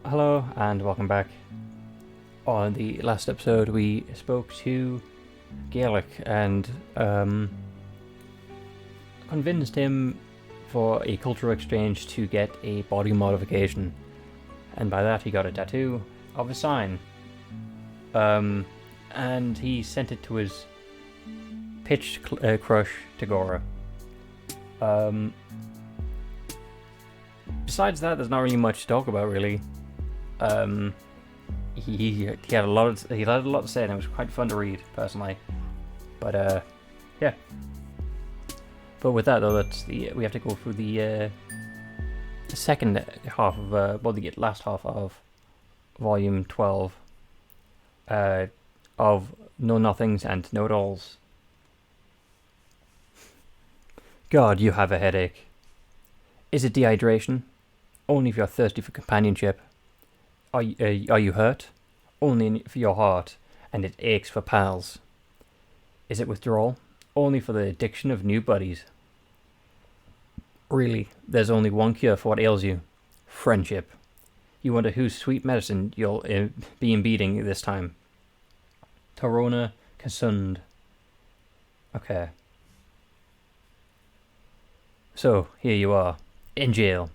Hello and welcome back. On the last episode we spoke to Gaelic and convinced him for a cultural exchange to get a body modification, and by that he got a tattoo of a sign, and he sent it to his pitched crush Tagora. Besides that, there's not really much to talk about, really. He had a lot to say, and it was quite fun to read personally. But yeah. But with that though, we have to go through the second half of the last half of volume 12 of Know Nothings and Know It Alls. God, you have a headache. Is it dehydration? Only if you're thirsty for companionship. Are you hurt? Only for your heart, and it aches for pals. Is it withdrawal? Only for the addiction of new buddies. Really, there's only one cure for what ails you. Friendship. You wonder whose sweet medicine you'll be embedding this time. Tirona Kasund. Okay. So, here you are, in jail.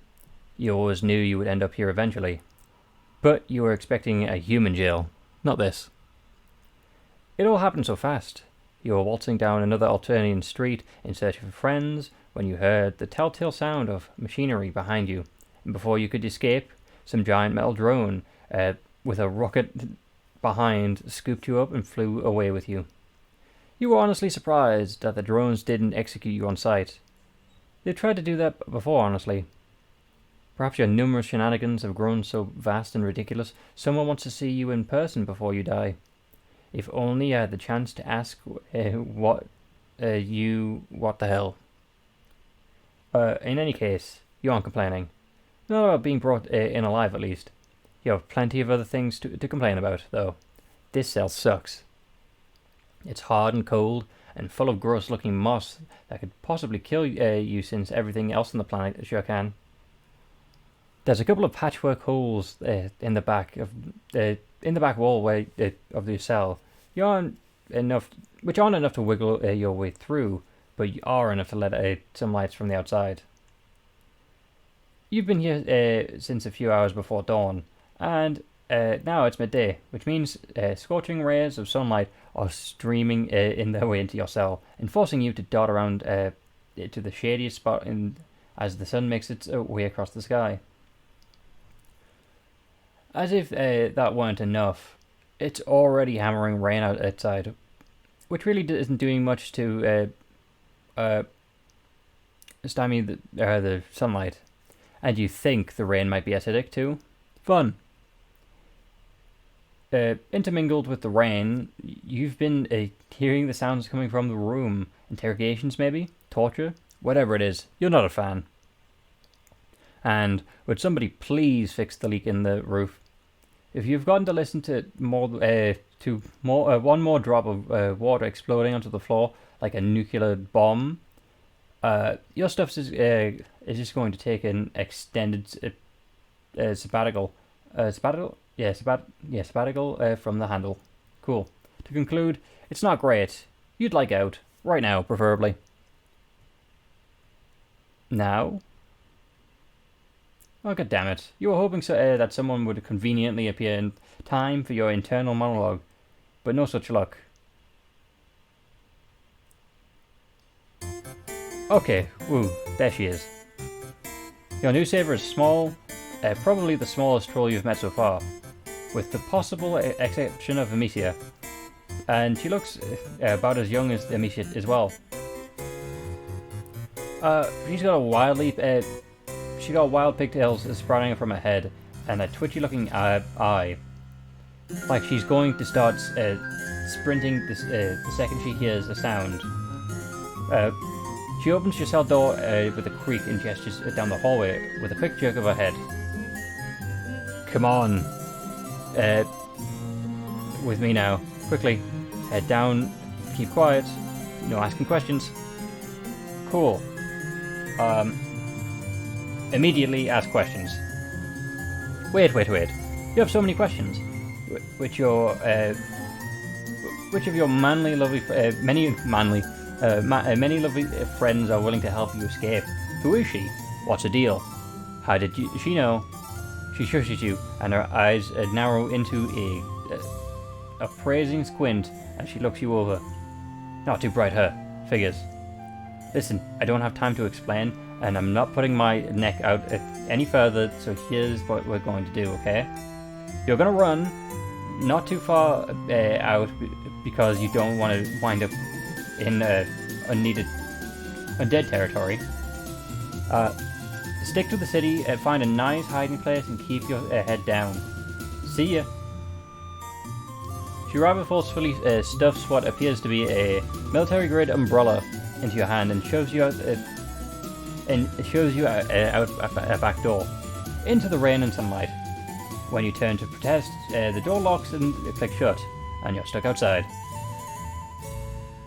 You always knew you would end up here eventually. But you were expecting a human jail, not this. It all happened so fast. You were waltzing down another Alternian street in search of friends when you heard the telltale sound of machinery behind you, and before you could escape, some giant metal drone with a rocket behind scooped you up and flew away with you. You were honestly surprised that the drones didn't execute you on sight. They've tried to do that before, honestly. Perhaps your numerous shenanigans have grown so vast and ridiculous, someone wants to see you in person before you die. If only I had the chance to ask what the hell. In any case, you aren't complaining. Not about being brought in alive, at least. You have plenty of other things to complain about, though. This cell sucks. It's hard and cold, and full of gross-looking moss that could possibly kill you since everything else on the planet sure can. There's a couple of patchwork holes in the back wall of the cell. Which aren't enough to wiggle your way through, but are enough to let some lights from the outside. You've been here since a few hours before dawn, and now it's midday, which means scorching rays of sunlight are streaming in their way into your cell, and forcing you to dart around to the shadiest spot as the sun makes its way across the sky. As if that weren't enough, it's already hammering rain outside, which really isn't doing much to stymie the sunlight. And you think the rain might be acidic too? Fun. Intermingled with the rain, you've been hearing the sounds coming from the room. Interrogations maybe? Torture? Whatever it is, you're not a fan. And would somebody please fix the leak in the roof? If you've gotten to listen to one more drop of water exploding onto the floor like a nuclear bomb, your stuff is just going to take an extended sabbatical. Sabbatical from the handle. Cool. To conclude, it's not great. You'd like out right now, preferably. Now. Oh, god damn it. You were hoping that someone would conveniently appear in time for your internal monologue, but no such luck. Okay, woo, there she is. Your new saver is small, probably the smallest troll you've met so far, with the possible exception of Amicia. And she looks about as young as Amicia as well. She's got wild pigtails sprouting from her head, and a twitchy-looking eye. Like she's going to start sprinting the second she hears a sound. She opens your cell door with a creak and gestures down the hallway with a quick jerk of her head. Come on. With me now. Quickly. Head down. Keep quiet. No asking questions. Cool. Immediately ask questions. Wait. You have so many questions. Which of your many lovely friends are willing to help you escape? Who is she? What's the deal? How did she know? She shushes you, and her eyes narrow into a appraising squint as she looks you over. Not too bright, her. Figures. Listen, I don't have time to explain, and I'm not putting my neck out any further, so here's what we're going to do, okay? You're gonna run, not too far out, because you don't want to wind up in undead territory. Stick to the city, find a nice hiding place, and keep your head down. See ya. She rather forcefully stuffs what appears to be a military-grade umbrella into your hand and shows you out a back door into the rain and sunlight. When you turn to protest, the door locks and clicks shut, and you're stuck outside.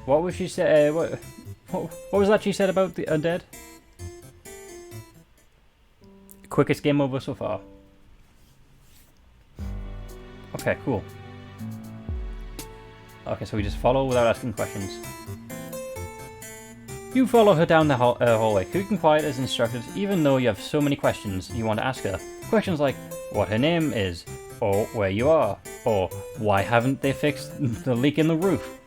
What was she say? What was that she said about the undead? Quickest game over so far. Okay, cool. Okay, so we just follow without asking questions. You follow her down the hallway, quick and quiet as instructed, even though you have so many questions you want to ask her. Questions like what her name is, or where you are, or why haven't they fixed the leak in the roof.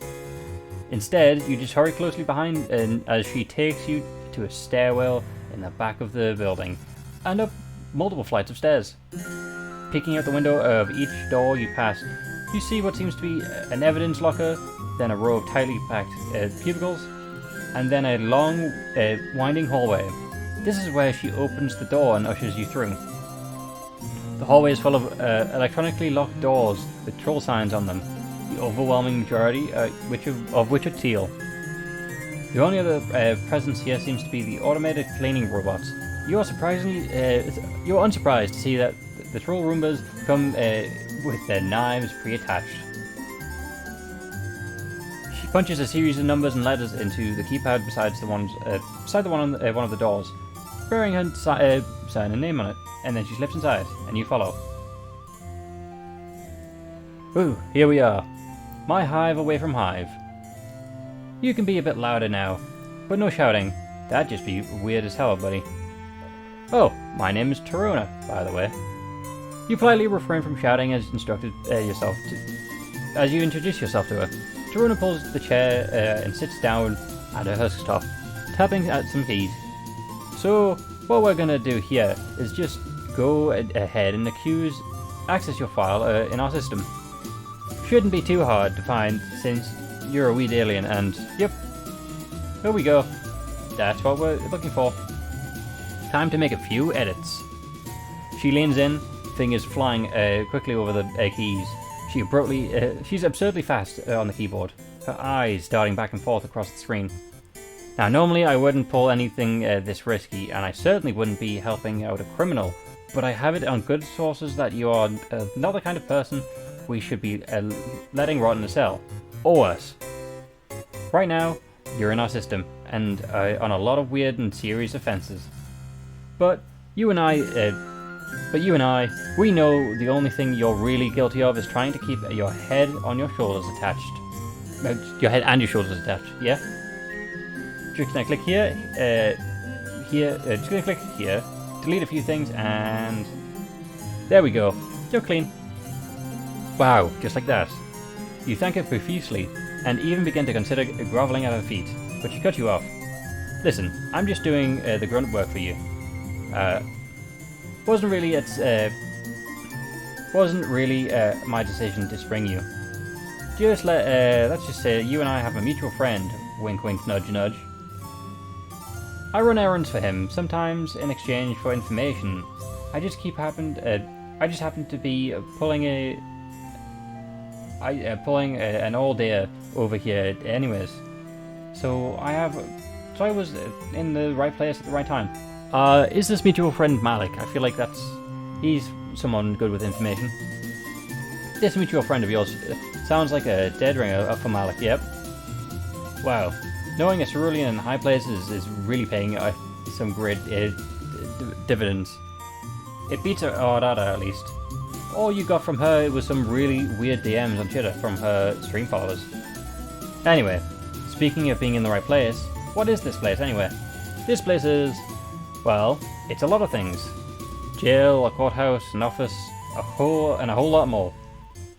Instead, you just hurry closely behind as she takes you to a stairwell in the back of the building, and up multiple flights of stairs. Peeking out the window of each door you pass, you see what seems to be an evidence locker, then a row of tightly packed cubicles, and then a long, winding hallway. This is where she opens the door and ushers you through. The hallway is full of electronically locked doors with troll signs on them, the overwhelming majority of which are teal. The only other presence here seems to be the automated cleaning robots. You're unsurprised to see that the troll Roombas come with their knives pre-attached. She punches a series of numbers and letters into the keypad beside the one on one of the doors, bearing her sign and name on it, and then she slips inside, and you follow. Ooh, here we are. My hive away from hive. You can be a bit louder now, but no shouting. That'd just be weird as hell, buddy. Oh, my name is Tirona, by the way. You politely refrain from shouting as instructed as you introduce yourself to her. Tirona pulls the chair and sits down at her husk top, tapping at some keys. So, what we're gonna do here is just go ahead and access your file in our system. Shouldn't be too hard to find since you're a weed alien and, yep, here we go. That's what we're looking for. Time to make a few edits. She leans in, fingers flying quickly over the keys. She's absurdly fast on the keyboard, her eyes darting back and forth across the screen. Now, normally I wouldn't pull anything this risky, and I certainly wouldn't be helping out a criminal, but I have it on good sources that you are not the kind of person we should be letting rot in a cell, or worse. Right now, you're in our system, and on a lot of weird and serious offences. But you and I, we know the only thing you're really guilty of is trying to keep your head on your shoulders attached. Your head and your shoulders attached, yeah? Just gonna click here, just gonna click here, delete a few things, and there we go. You're clean. Wow, just like that. You thank her profusely, and even begin to consider groveling at her feet, but she cut you off. Listen, I'm just doing the grunt work for you. Wasn't really my decision to spring you. Just let's just say you and I have a mutual friend. Wink, wink, nudge, nudge. I run errands for him, sometimes in exchange for information. I just happen to be pulling an old deer over here, anyways. So I was in the right place at the right time. Is this mutual friend Malik? I feel like he's someone good with information. This mutual friend of yours sounds like a dead ringer for Malik, yep. Wow, knowing a cerulean in high places is really paying some great dividends. It beats Ardata at least. all you got from her was some really weird DMs on Twitter from her stream followers. Anyway, speaking of being in the right place, what is this place anyway? This place is, well, it's a lot of things. Jail, a courthouse, an office, a whole lot more.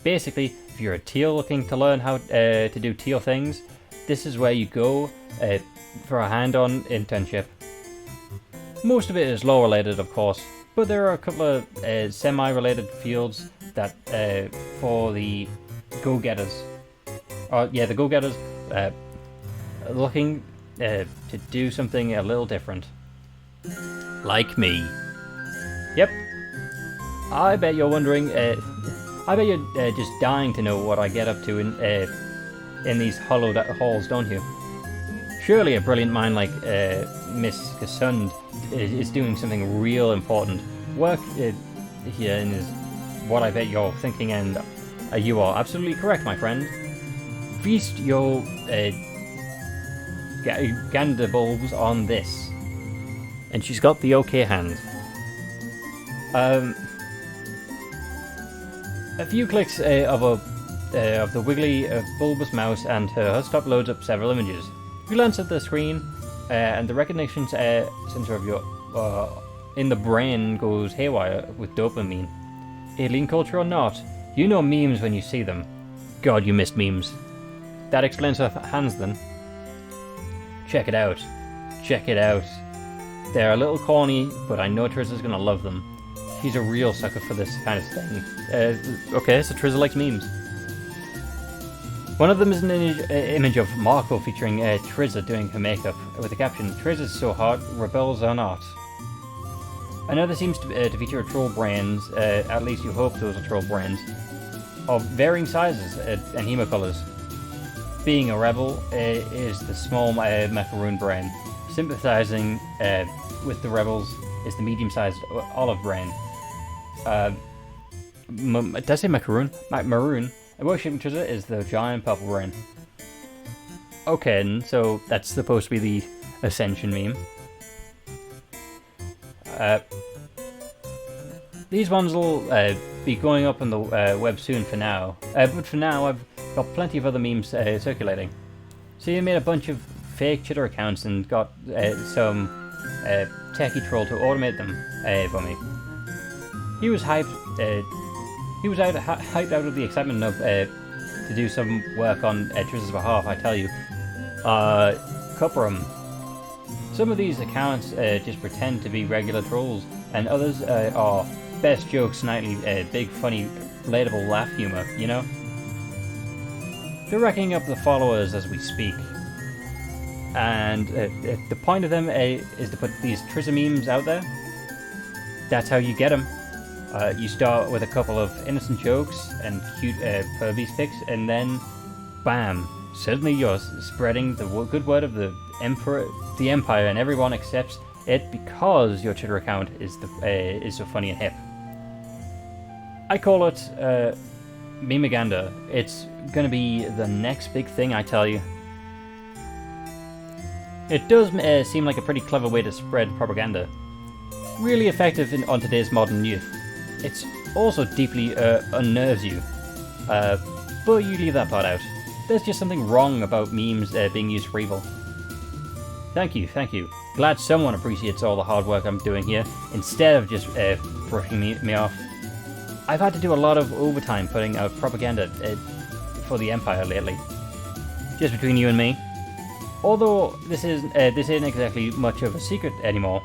Basically, if you're a teal looking to learn how to do teal things, this is where you go for a hand-on internship. Most of it is law related, of course, but there are a couple of semi-related fields that for the go-getters. The go-getters looking to do something a little different. Like me. Yep. I bet you're wondering, I bet you're just dying to know what I get up to in these hollowed halls, don't you? Surely a brilliant mind like Miss Kasund is doing something real important. Work here is what I bet you're thinking, and you are absolutely correct, my friend. Feast your gander bulbs on this. And she's got the okay hand. A few clicks of the wiggly bulbous mouse and her desktop loads up several images. You glance at the screen, and the recognition center of your in the brain goes haywire with dopamine. Alien culture or not, you know memes when you see them. God, you missed memes. That explains her hands then. Check it out. Check it out. They're a little corny, but I know Trizza's gonna love them. He's a real sucker for this kind of thing. Okay, so Trizza likes memes. One of them is an image of Marco featuring Trizza doing her makeup, with the caption, "Trizza's so hot, rebels are not." Another seems to feature troll brains, at least you hope those are troll brains, of varying sizes and hemocolours. Being a rebel is the small macaroon brain. Sympathising with the rebels is the medium-sized olive brain. Did I say macaroon? Maroon. And worshipping Trizza is the giant purple brain. Okay, so that's supposed to be the Ascension meme. These ones will be going up on the web soon for now. But for now, I've got plenty of other memes circulating. So you made a bunch of fake Twitter accounts and got some techie troll to automate them for me. He was hyped. Hyped out of the excitement of to do some work on Trizza's behalf. I tell you, Cuprum. Some of these accounts just pretend to be regular trolls, and others are best jokes nightly, big funny, relatable laugh humor. You know, they're racking up the followers as we speak. And the point of them is to put these Trizza memes out there. That's how you get them. You start with a couple of innocent jokes and cute pervies pics, and then, bam! Suddenly you're spreading the good word of the empire, and everyone accepts it because your Twitter account is so funny and hip. I call it memeganda. It's gonna be the next big thing, I tell you. It does seem like a pretty clever way to spread propaganda. Really effective on today's modern youth. It's also deeply unnerves you. But you leave that part out. There's just something wrong about memes being used for evil. Thank you, thank you. Glad someone appreciates all the hard work I'm doing here, instead of just brushing me off. I've had to do a lot of overtime putting out propaganda for the Empire lately. Just between you and me. Although this isn't exactly much of a secret anymore.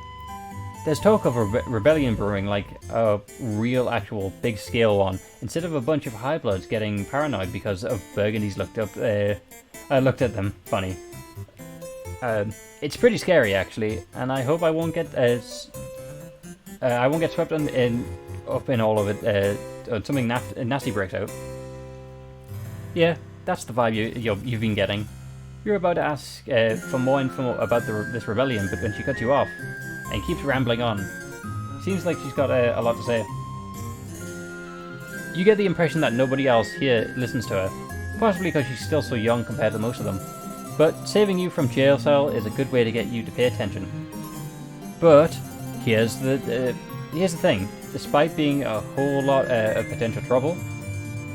There's talk of a rebellion brewing, like a real, actual, big-scale one, instead of a bunch of high-bloods getting paranoid because of Burgundy's looked at them. Funny. It's pretty scary, actually, and I hope I won't get swept up in all of it. Something nasty breaks out. Yeah, that's the vibe you've been getting. You're about to ask for more info about this rebellion, but when she cuts you off and keeps rambling on, seems like she's got a lot to say. You get the impression that nobody else here listens to her, possibly because she's still so young compared to most of them. But saving you from jail cell is a good way to get you to pay attention. But here's the thing: despite being a whole lot of potential trouble,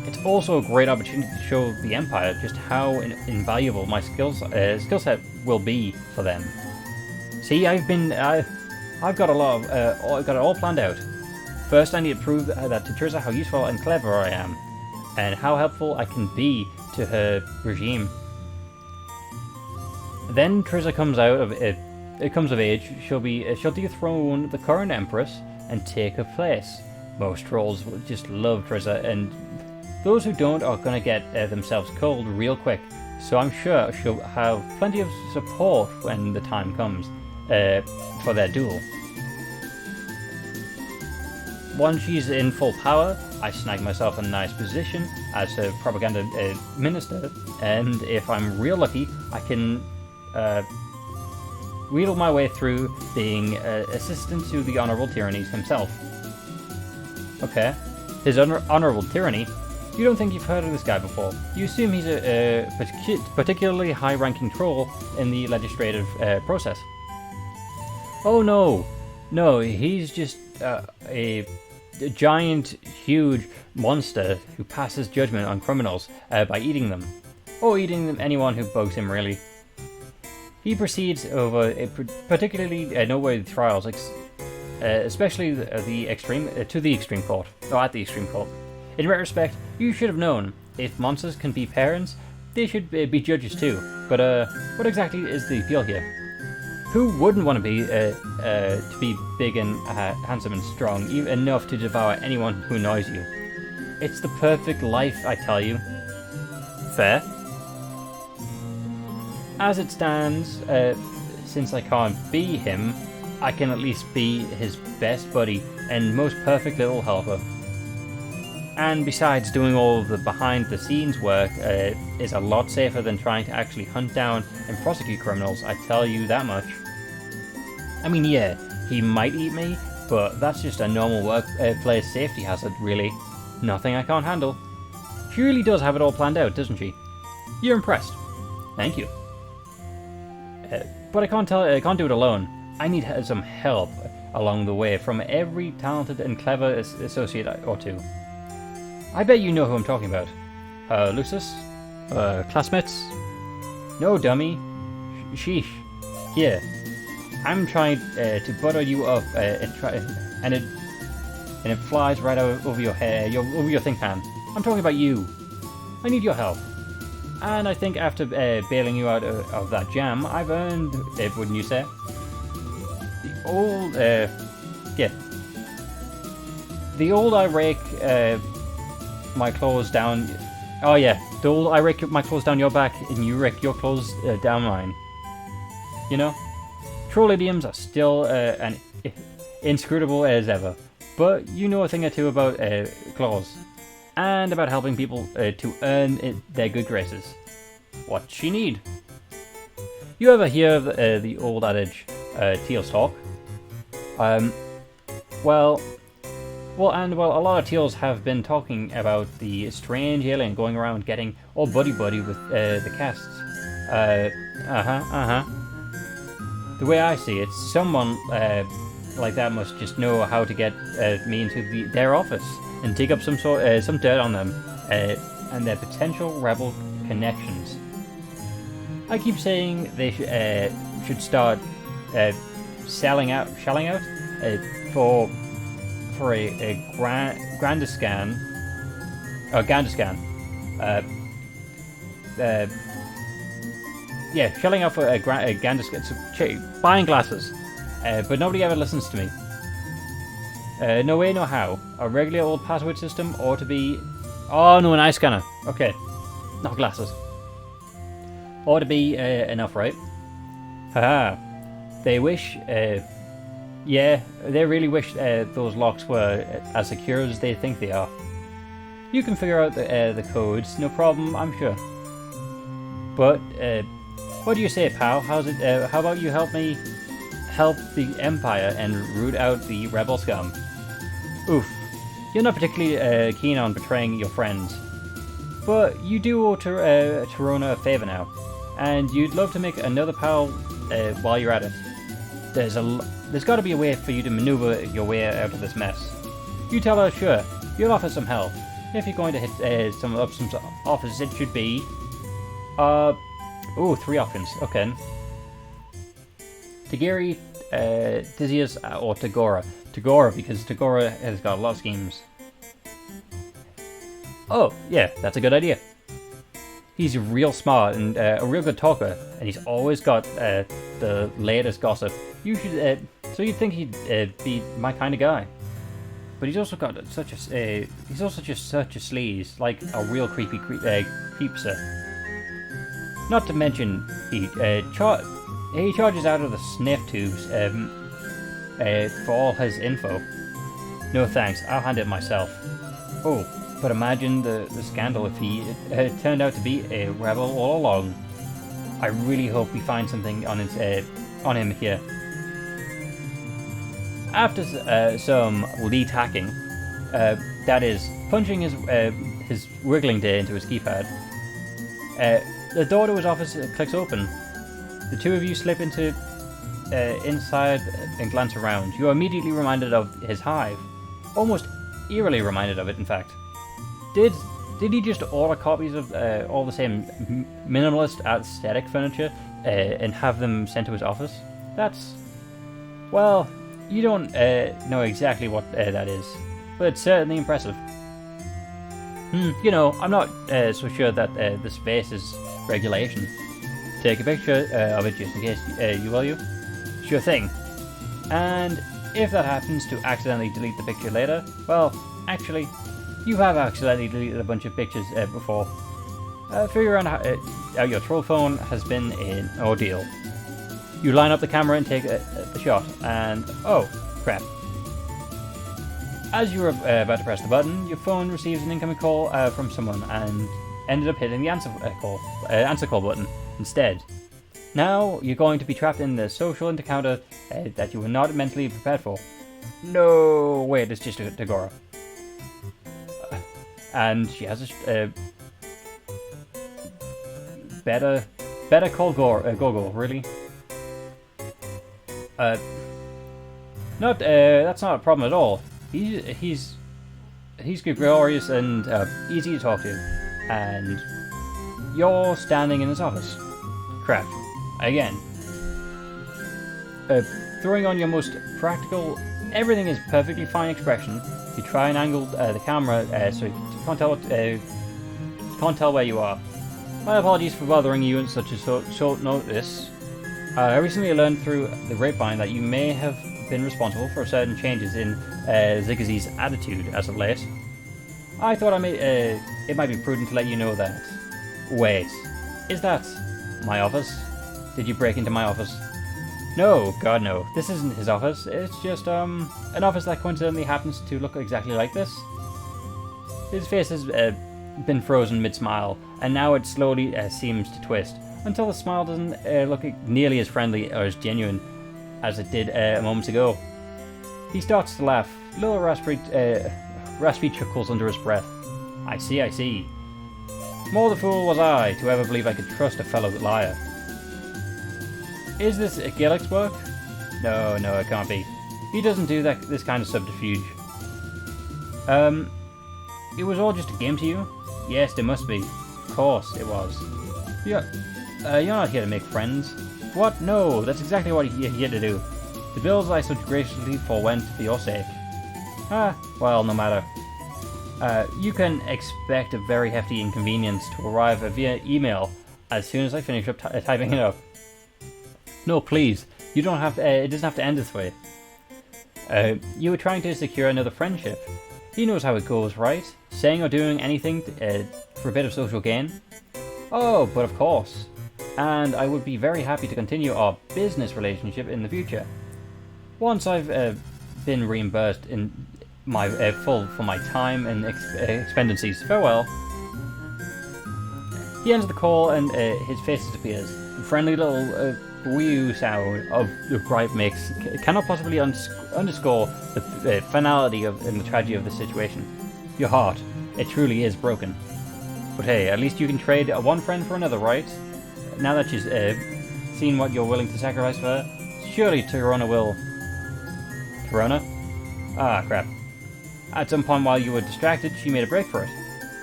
it's also a great opportunity to show the Empire just how invaluable my skill set will be for them. See, I've got I've got it all planned out. First, I need to prove that to Tirza how useful and clever I am, and how helpful I can be to her regime. Then Tirza comes out of it. It comes of age. She'll dethrone the current Empress and take her place. Most trolls will just love Tirza, and those who don't are gonna get themselves killed real quick. So I'm sure she'll have plenty of support when the time comes for their duel. Once she's in full power, I snag myself a nice position as her propaganda minister, and if I'm real lucky, I can wheedle my way through being assistant to the Honorable Tyranny himself. Okay, his Honorable Tyranny? You don't think you've heard of this guy before. You assume he's a particularly high-ranking troll in the legislative process. Oh no, he's just a giant, huge monster who passes judgment on criminals by eating them. Or eating anyone who bugs him, really. He proceeds over particularly noteworthy trials, especially at the extreme court. In retrospect, you should have known, if monsters can be parents, they should be judges too. But what exactly is the appeal here? Who wouldn't want to be big and handsome and strong, even enough to devour anyone who annoys you? It's the perfect life, I tell you. Fair. As it stands, since I can't be him, I can at least be his best buddy and most perfect little helper. And besides, doing all of the behind-the-scenes work is a lot safer than trying to actually hunt down and prosecute criminals, I tell you that much. I mean, yeah, he might eat me, but that's just a normal workplace safety hazard, really. Nothing I can't handle. She really does have it all planned out, doesn't she? You're impressed. Thank you. But I can't do it alone. I need some help along the way from every talented and clever associate or two. I bet you know who I'm talking about. Lucis? Classmates? No, dummy. Sheesh. Here. I'm trying to butter you up, and it flies right over your hair, over your think pan. I'm talking about you. I need your help. And I think after bailing you out of that jam, I've earned it, wouldn't you say? The old I rake my claws down... Oh yeah, the old I rake my claws down your back, and you rake your claws down mine. You know? Troll idioms are still inscrutable as ever, but you know a thing or two about claws. And about helping people to earn their good graces. What's she need? You ever hear of the old adage, teals talk? Well, a lot of teals have been talking about the strange alien going around getting all buddy-buddy with the casts. The way I see it, someone like that must just know how to get me into their office and dig up some dirt on them and their potential rebel connections. I keep saying they should start shelling out for a Grandiscan. Shelling out for a Gandiscan, buying glasses, but nobody ever listens to me. No way, no how. A regular old password system ought to be... Oh, no, an eye scanner. Okay. Not glasses. Ought to be enough, right? Haha. They wish... they really wish those locks were as secure as they think they are. You can figure out the codes, no problem, I'm sure. But, what do you say, pal? How about you help me help the Empire and root out the rebel scum? Oof, you're not particularly keen on betraying your friends. But you do owe Tirona a favour now, and you'd love to make another pal while you're at it. There's got to be a way for you to maneuver your way out of this mess. You tell her, sure, you'll offer some help. If you're going to hit some offers, it should be... ooh, 3 options. Okay. Tagiri, Theseus, or Tagora. Tagora, because Tagora has got a lot of schemes. Oh, yeah, that's a good idea. He's real smart and a real good talker, and he's always got the latest gossip. You should, so you'd think he'd be my kind of guy. But he's also got such a, he's also just such a sleaze, like a real creepy creepster. Not to mention, he charges out of the sniff tubes for all his info. No thanks, I'll handle it myself. Oh, but imagine the scandal if he turned out to be a rebel all along. I really hope we find something on him here. After some lead hacking, that is, punching his wiggling day into his keypad, the door to his office clicks open. The two of you slip into inside and glance around. You are immediately reminded of his hive. Almost eerily reminded of it, in fact. Did he just order copies of all the same minimalist aesthetic furniture and have them sent to his office? That's... well, you don't know exactly what that is, but it's certainly impressive. You know, I'm not so sure that the space is regulation. Take a picture of it just in case you will you? Sure thing. And if that happens to accidentally delete the picture later, well, actually, you have accidentally deleted a bunch of pictures before. Figure out your troll phone has been an ordeal. You line up the camera and take a shot, and oh, crap. As you were about to press the button, your phone receives an incoming call from someone and ended up hitting the answer call button instead. Now you're going to be trapped in the social encounter that you were not mentally prepared for. No, wait, it's just Tagora. And she has a better call Gogo, really? That's not a problem at all. He's gregarious and easy to talk to, and you're standing in his office. Crap. Again. Throwing on your most practical, everything is perfectly fine expression. You try and angle the camera so you can't tell where you are. My apologies for bothering you in such a short notice. I recently learned through the grapevine that you may have been responsible for certain changes in Ziggy's attitude as of late. I thought it might be prudent to let you know that. Wait, is that my office? Did you break into my office? No, God no. This isn't his office. It's just an office that coincidentally happens to look exactly like this. His face has been frozen mid-smile, and now it slowly seems to twist, until the smile doesn't look nearly as friendly or as genuine as it did a moment ago. He starts to laugh, little raspy chuckles under his breath. I see. More the fool was I to ever believe I could trust a fellow liar. Is this Gillick's work? No, it can't be. He doesn't do this kind of subterfuge. It was all just a game to you? Yes, it must be. Of course it was. Yeah, you're not here to make friends. What? No, that's exactly what you're here to do. The bills I so graciously forewent for your sake. Well, no matter. You can expect a very hefty inconvenience to arrive via email as soon as I finish up typing it up. No, please. You don't have to, it doesn't have to end this way. You were trying to secure another friendship. He knows how it goes, right? Saying or doing anything for a bit of social gain? Oh, but of course. And I would be very happy to continue our business relationship in the future. Once I've been reimbursed in my full for my time and expendices. Farewell. He ends the call and his face disappears. The friendly little whew sound of the gripe makes cannot possibly underscore the finality and the tragedy of the situation. Your heart, it truly is broken. But hey, at least you can trade one friend for another, right? Now that she's seen what you're willing to sacrifice for her, surely Tirona will... Tirona? Ah, crap. At some point while you were distracted, she made a break for it.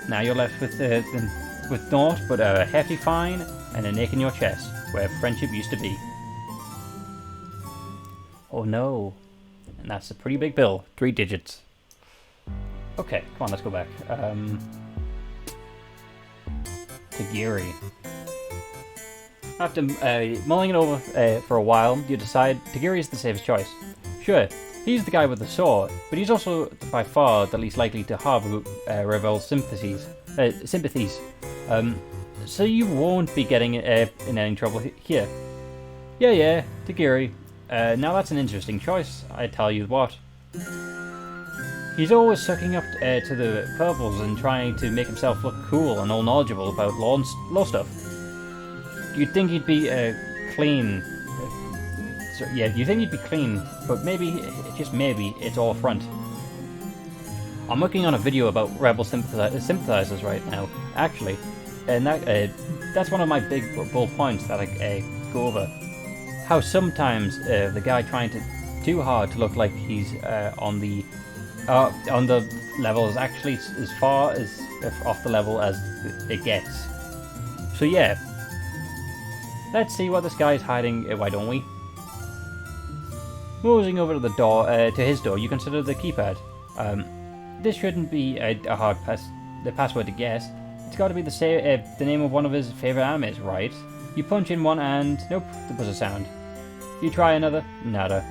Now you're left with naught but a hefty fine and a nick in your chest, where friendship used to be. Oh no. And that's a pretty big bill. 3 digits. Okay, come on, let's go back. Tagiri. After mulling it over for a while, you decide Tagiri is the safest choice. Sure, he's the guy with the sword, but he's also by far the least likely to harbor rebel sympathies. So you won't be getting in any trouble here. Yeah, Tagiri. Now that's an interesting choice, I tell you what. He's always sucking up to the purples and trying to make himself look cool and all knowledgeable about law stuff. You'd think he'd be clean. You think he'd be clean, but maybe, just maybe, it's all a front. I'm working on a video about rebel sympathizers right now, actually, and that's one of my big bold points that I go over. How sometimes the guy trying too hard to look like he's on the level is actually as far as off the level as it gets. So yeah, let's see what this guy is hiding. Why don't we? Moseying over to the door, to his door, you consider the keypad. This shouldn't be a hard password to guess. It's got to be the name of one of his favorite animes, right? You punch in one and nope, the buzzer sound. You try another, nada.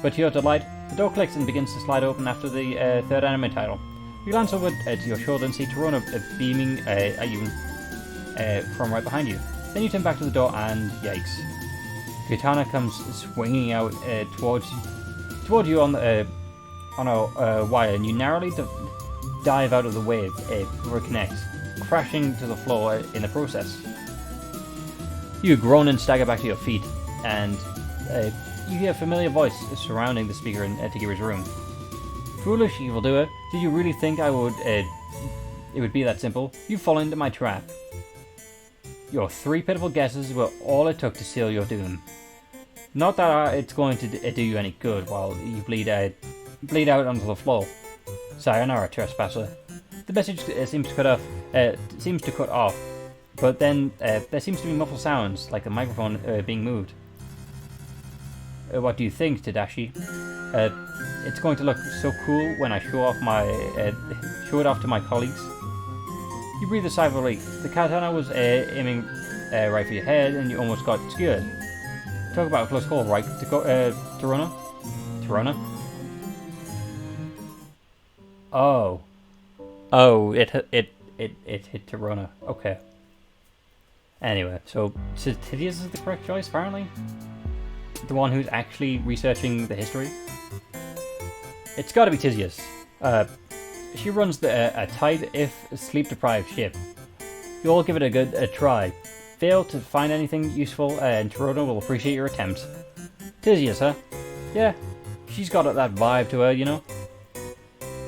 But to your delight, the door clicks and begins to slide open after the third anime title. You glance over to your shoulder and see Tirona beaming at you from right behind you. Then you turn back to the door and yikes. Katana comes swinging out towards you on a wire, and you narrowly dive out of the way before it connects, crashing to the floor in the process. You groan and stagger back to your feet, and you hear a familiar voice surrounding the speaker in Tagiri's room. Foolish evildoer, did you really think it would be that simple? You've fallen into my trap. Your 3 pitiful guesses were all it took to seal your doom. Not that it's going to do you any good while you bleed out onto the floor. Sayonara, trespasser. The message seems to cut off, but then there seems to be muffled sounds, like the microphone being moved. What do you think, Tadashi? It's going to look so cool when I show it off to my colleagues. You breathe a sigh of relief. The katana was aiming right for your head, and you almost got skewered. Talk about a close call, right? Tirona? Oh, it hit Tirona. Okay. Anyway, so Tidius is the correct choice, apparently. The one who's actually researching the history. It's got to be Tizius. She runs a tight, if sleep-deprived ship. You'll give it a try. Fail to find anything useful, and Tirona will appreciate your attempt. Tizius, huh? Yeah, she's got that vibe to her, you know.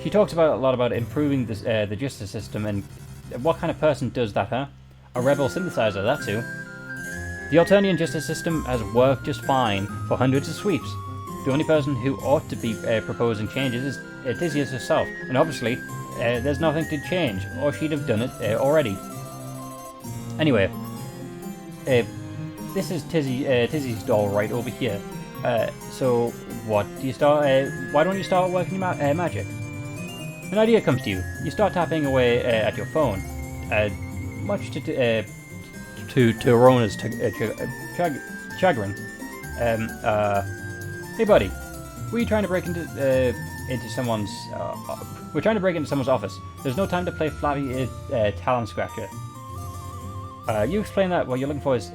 She talks a lot about improving the justice system, and what kind of person does that, huh? A rebel synthesizer, that's who. The Alternian justice system has worked just fine for hundreds of sweeps. The only person who ought to be proposing changes is Tizius herself, and obviously there's nothing to change, or she'd have done it already. Anyway, this is Tizzy's doll right over here. So what do you start? Why don't you start working magic? An idea comes to you. You start tapping away at your phone, much to Tirona's chagrin. Hey buddy, we're trying to break into someone's. We're trying to break into someone's office. There's no time to play flappy talon scratcher. You explain that what you're looking for is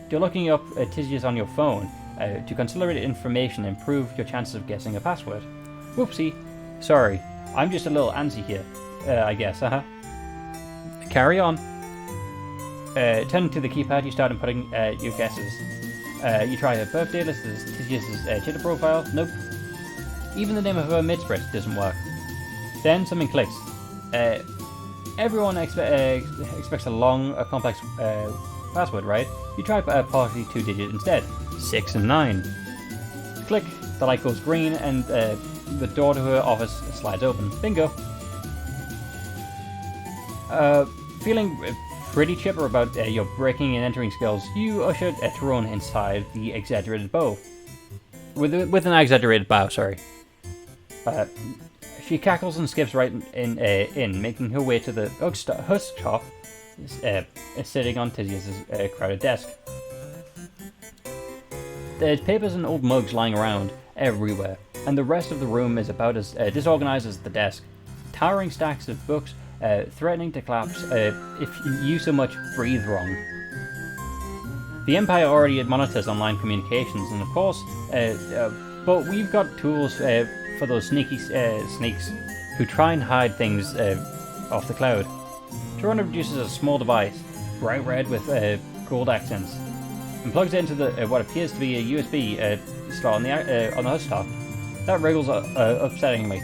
you're looking up Tizius on your phone to consolidate information and improve your chances of guessing a password. Whoopsie, sorry, I'm just a little antsy here. I guess. Carry on. Turning to the keypad, you start inputting your guesses. You try her birthday list, Tizius' Twitter profile. Nope. Even the name of her mid-spread doesn't work. Then something clicks. Everyone expects a long, complex password, right? You try partially 2-digit instead. 6 and 9. Click. The light goes green, and the door to her office slides open. Bingo. Feeling pretty chipper about your breaking and entering skills, you usher Tirona inside the exaggerated bow. With an exaggerated bow, sorry. She cackles and skips right in, making her way to the husk top, sitting on Tisius's crowded desk. There's papers and old mugs lying around everywhere, and the rest of the room is about as disorganized as the desk. Towering stacks of books, threatening to collapse if you so much breathe wrong. The Empire already monitors online communications, and of course, but we've got tools for those sneaky sneaks who try and hide things off the cloud. Tirona produces a small device, bright red with gold accents, and plugs it into what appears to be a USB slot on the husk top. That wriggles upsettingly.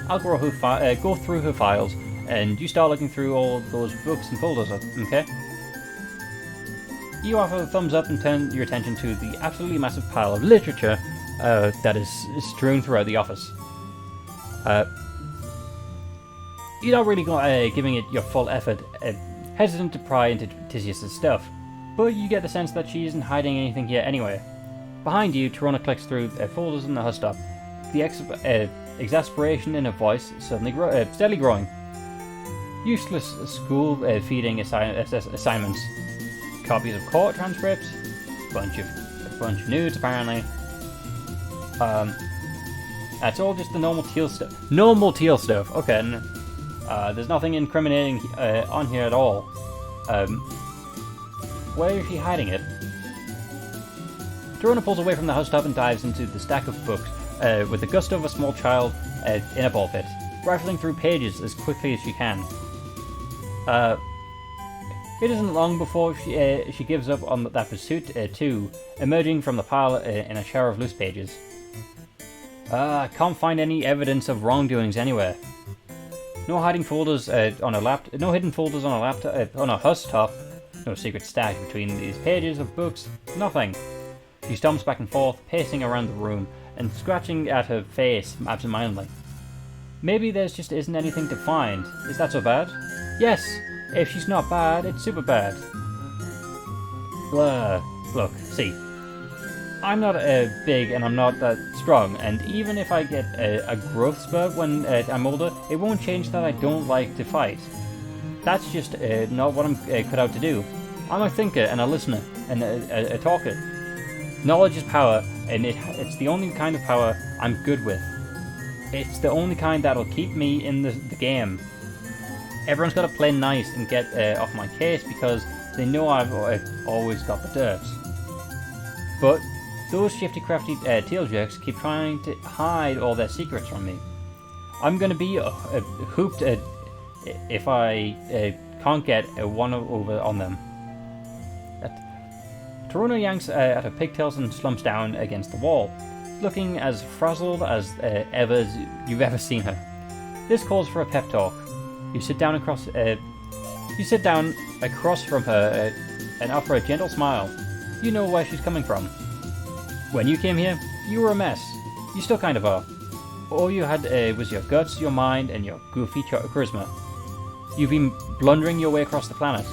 I'll go through her files, and you start looking through all those books and folders, okay? You offer a thumbs up and turn your attention to the absolutely massive pile of literature that is strewn throughout the office. You're not really giving it your full effort, hesitant to pry into Tisius's stuff, but you get the sense that she isn't hiding anything here anyway. Behind you, Tirona clicks through folders in the husk top, the exasperation in her voice suddenly steadily growing. Useless school-feeding assignments, copies of court transcripts, a bunch of nudes apparently. That's all just the normal teal stuff. Normal teal stuff. Okay. There's nothing incriminating on here at all. Where is she hiding it? Tirona pulls away from the husk top and dives into the stack of books with the gusto of a small child in a ball pit, rifling through pages as quickly as she can. It isn't long before she gives up on that pursuit too, emerging from the pile in a shower of loose pages. I can't find any evidence of wrongdoings anywhere. No hiding folders on a laptop. No hidden folders on a laptop on a husk top. No secret stash between these pages of books. Nothing. She stomps back and forth, pacing around the room and scratching at her face absentmindedly. Maybe there just isn't anything to find. Is that so bad? Yes. If she's not bad, it's super bad. Look, see. I'm not big and I'm not that strong, and even if I get a growth spurt when I'm older, it won't change that I don't like to fight. That's just not what I'm cut out to do. I'm a thinker and a listener and a talker. Knowledge is power, and it's the only kind of power I'm good with. It's the only kind that'll keep me in the game. Everyone's got to play nice and get off my case because they know I've always got the dirt. But those shifty crafty tail jerks keep trying to hide all their secrets from me. I'm gonna be hooped if I can't get a one over on them. Tirona yanks at her pigtails and slumps down against the wall, looking as frazzled as you've ever seen her. This calls for a pep talk. You sit down across from her and offer a gentle smile. You know where she's coming from. When you came here, you were a mess. You still kind of are. All you had was your guts, your mind, and your goofy charisma. You've been blundering your way across the planet,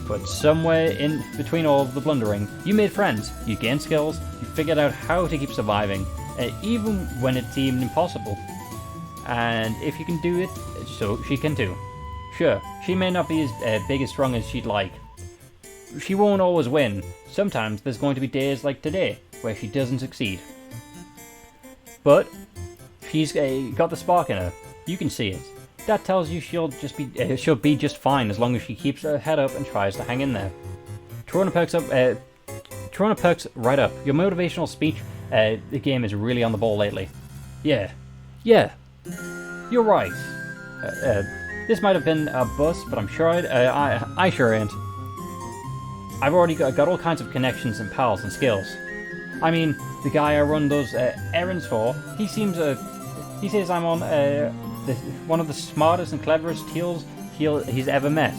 but somewhere in between all of the blundering, you made friends, you gained skills, you figured out how to keep surviving, even when it seemed impossible. And if you can do it, so she can too. Sure, she may not be as big as strong as she'd like. She won't always win. Sometimes there's going to be days like today, where she doesn't succeed. But she's got the spark in her. You can see it. That tells you she'll be just fine as long as she keeps her head up and tries to hang in there. Tirona perks right up. Your motivational speech, the game is really on the ball lately. Yeah, you're right. This might have been a bust, but I'm sure I sure ain't. I've already got all kinds of connections and pals and skills. I mean, the guy I run those errands for, he says I'm on one of the smartest and cleverest teals he's ever met,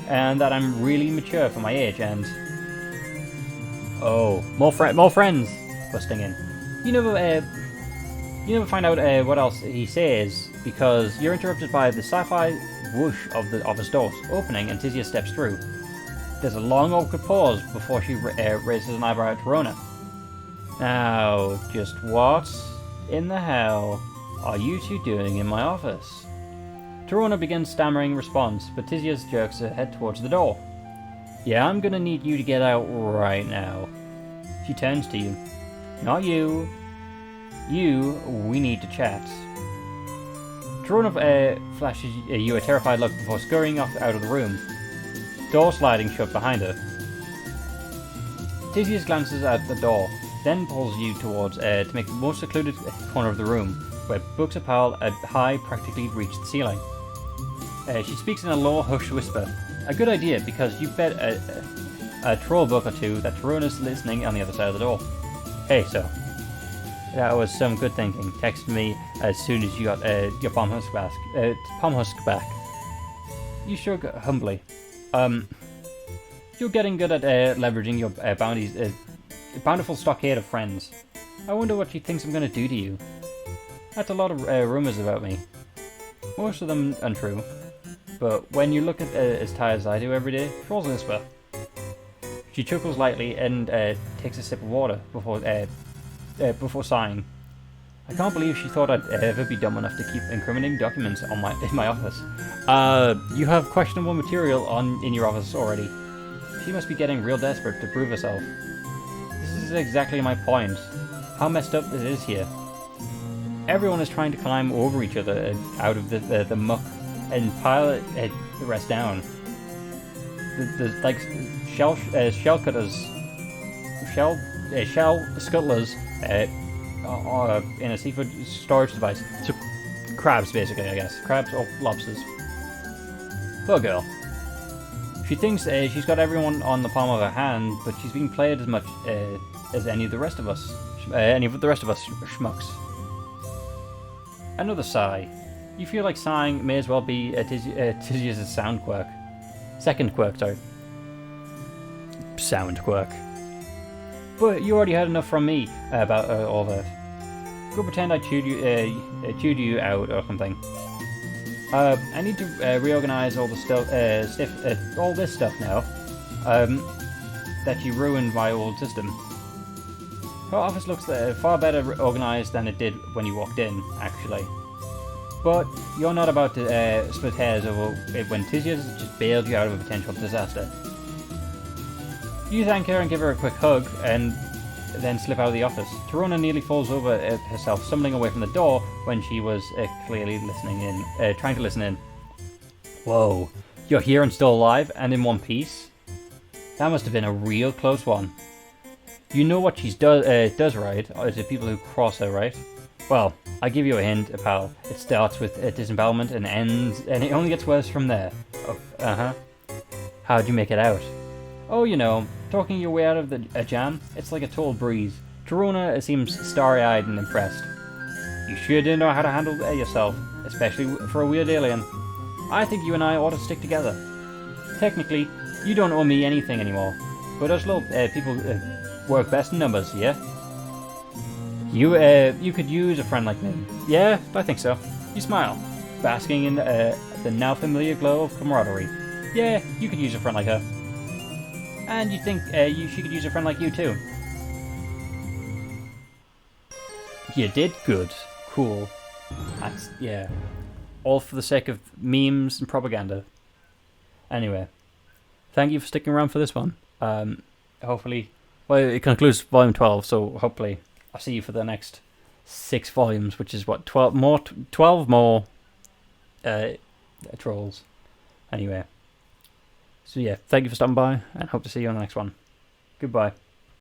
and that I'm really mature for my age. And more friends busting in. You You never find out what else he says because you're interrupted by the sci-fi whoosh of the office doors opening and Tizia steps through. There's a long awkward pause before she raises an eyebrow at Tirona. Now, just what in the hell are you two doing in my office? Tirona begins stammering response, but Tizia jerks her head towards the door. Yeah, I'm gonna need you to get out right now. She turns to you. Not you. You, we need to chat. Tirona flashes you a terrified look before scurrying off out of the room. Door sliding shut behind her. Tizia glances at the door, then pulls you towards to make the most secluded corner of the room, where books are piled high, practically reach the ceiling. She speaks in a low, hushed whisper. A good idea, because you bet a troll book or two that Tirona's listening on the other side of the door. Hey, so. That was some good thinking. Text me as soon as you got your palm husk back. You shrug humbly. You're getting good at leveraging your bountiful stockade of friends. I wonder what she thinks I'm going to do to you. That's a lot of rumours about me. Most of them untrue. But when you look at as tired as I do every day, trolls whisper. She chuckles lightly and takes a sip of water before sighing. I can't believe she thought I'd ever be dumb enough to keep incriminating documents in my office. You have questionable material in your office already. She must be getting real desperate to prove herself. This is exactly my point. How messed up it is here. Everyone is trying to climb over each other out of the muck and pile the rest down. There's like shell scuttlers in a seafood storage device. So crabs, basically, I guess. Crabs or lobsters. Poor girl. She thinks she's got everyone on the palm of her hand, but she's being played as much as any of the rest of us schmucks. Another sigh. You feel like sighing may as well be Tizia's sound quirk. Second quirk, sorry. Sound quirk. But you already heard enough from me about all that. Go pretend I chewed you out or something. I need to reorganize all the stuff, all this stuff now. That you ruined my old system. Her office looks far better organized than it did when you walked in, actually. But you're not about to split hairs over it when Tizia's just bailed you out of a potential disaster. You thank her and give her a quick hug, and then slip out of the office. Tirona nearly falls over herself, stumbling away from the door when she was clearly trying to listen in. Whoa, you're here and still alive, and in one piece? That must have been a real close one. You know what she does, right? Or is it people who cross her, right? Well, I give you a hint, pal. It starts with disembowelment and ends, and it only gets worse from there. Oh, how'd you make it out? Oh, you know, talking your way out of a jam, it's like a tall breeze. Tirona seems starry-eyed and impressed. You sure do know how to handle yourself, especially for a weird alien. I think you and I ought to stick together. Technically, you don't owe me anything anymore, but us little people work best in numbers, yeah? You could use a friend like me. Yeah, I think so. You smile, basking in the now familiar glow of camaraderie. Yeah, you could use a friend like her. And you think she could use a friend like you too. You did good. Cool. That's, yeah. All for the sake of memes and propaganda. Anyway. Thank you for sticking around for this one. Hopefully... Well, it concludes volume 12, so hopefully I'll see you for the next 6 volumes, which is what, 12 more trolls. Anyway. So yeah, thank you for stopping by, and hope to see you on the next one. Goodbye.